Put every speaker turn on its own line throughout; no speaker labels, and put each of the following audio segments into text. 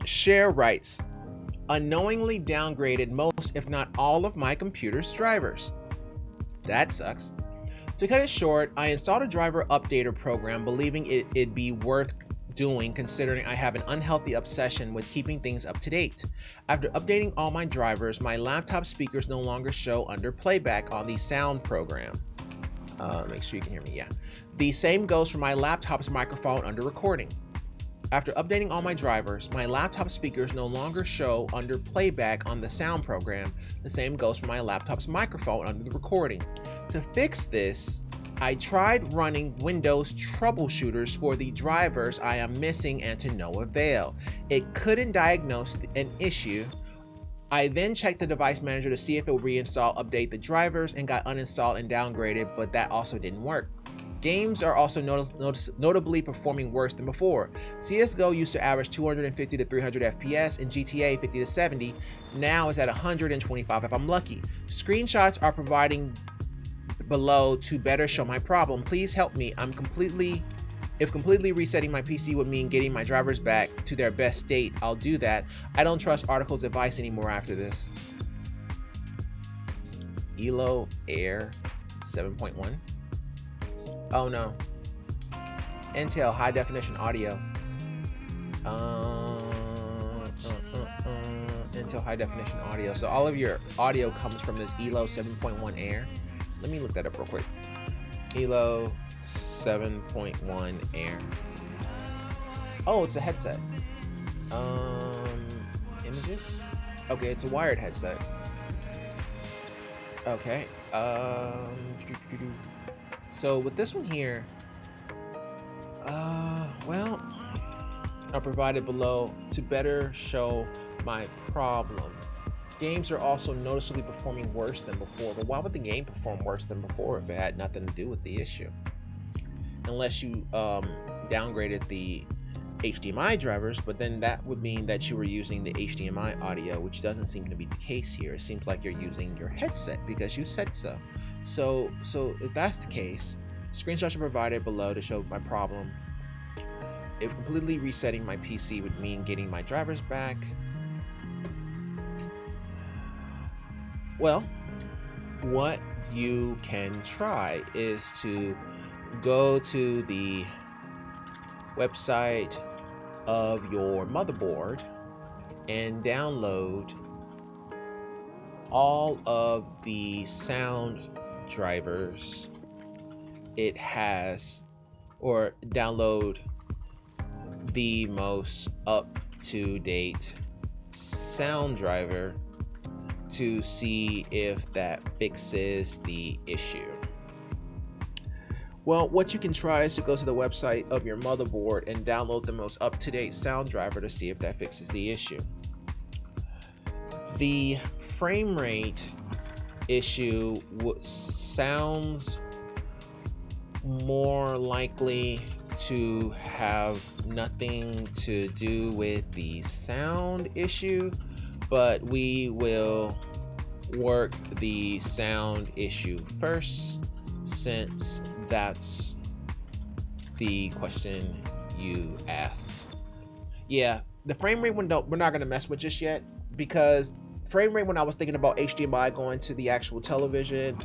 Share writes, unknowingly downgraded most, if not all, of my computer's drivers. That sucks. To cut it short, I installed a driver updater program believing it'd be worth doing considering I have an unhealthy obsession with keeping things up to date. After updating all my drivers, my laptop speakers no longer show under playback on the sound program. Make sure you can hear me, yeah. The same goes for my laptop's microphone under recording. After updating all my drivers, my laptop speakers no longer show under playback on the sound program. The same goes for my laptop's microphone under the recording. To fix this, I tried running Windows troubleshooters for the drivers I am missing and to no avail. It couldn't diagnose an issue. I then checked the device manager to see if it would reinstall, update the drivers, and got uninstalled and downgraded, but that also didn't work. Games are also notably performing worse than before. CSGO used to average 250 to 300 FPS and GTA 50 to 70, now is at 125 if I'm lucky. Screenshots are providing below to better show my problem. Please help me. If completely resetting my PC would mean getting my drivers back to their best state, I'll do that. I don't trust Article's advice anymore after this. Elo Air 7.1. Oh no. Intel high definition audio. Intel high definition audio. So all of your audio comes from this Elo 7.1 Air. Let me look that up real quick. Elo 7.1 Air. Oh, it's a headset. Images? Okay, it's a wired headset. Okay. So with this one here, well, are provided below to better show my problem. Games are also noticeably performing worse than before, but why would the game perform worse than before if it had nothing to do with the issue? Unless you downgraded the HDMI drivers, but then that would mean that you were using the HDMI audio, which doesn't seem to be the case here. It seems like you're using your headset because you said so. So if that's the case, screenshots are provided below to show my problem. If completely resetting my PC would mean getting my drivers back, well, what you can try is to go to the website of your motherboard and download all of the sound drivers it has, or download the most up-to-date sound driver to see if that fixes the issue. Well, what you can try is to go to the website of your motherboard and download the most up-to-date sound driver to see if that fixes the issue. The frame rate issue sounds more likely to have nothing to do with the sound issue, but we will work the sound issue first, since that's the question you asked. Yeah, the frame rate we're not going to mess with just yet, because frame rate, when I was thinking about HDMI going to the actual television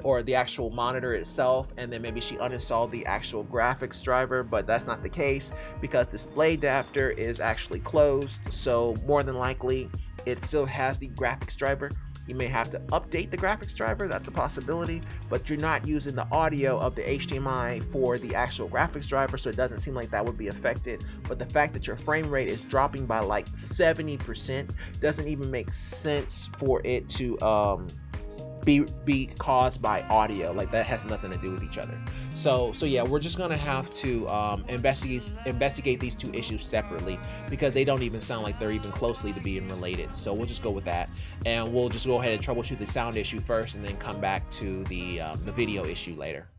or the actual monitor itself, and then maybe she uninstalled the actual graphics driver, but that's not the case because display adapter is actually closed, so more than likely it still has the graphics driver. You may have to update the graphics driver, that's a possibility, but you're not using the audio of the HDMI for the actual graphics driver, so it doesn't seem like that would be affected. But the fact that your frame rate is dropping by like 70% doesn't even make sense for it to be caused by audio. Like, that has nothing to do with each other. So yeah, we're just gonna have to investigate these two issues separately, because they don't even sound like they're even closely to being related. So we'll just go with that, and we'll just go ahead and troubleshoot the sound issue first, and then come back to the video issue later.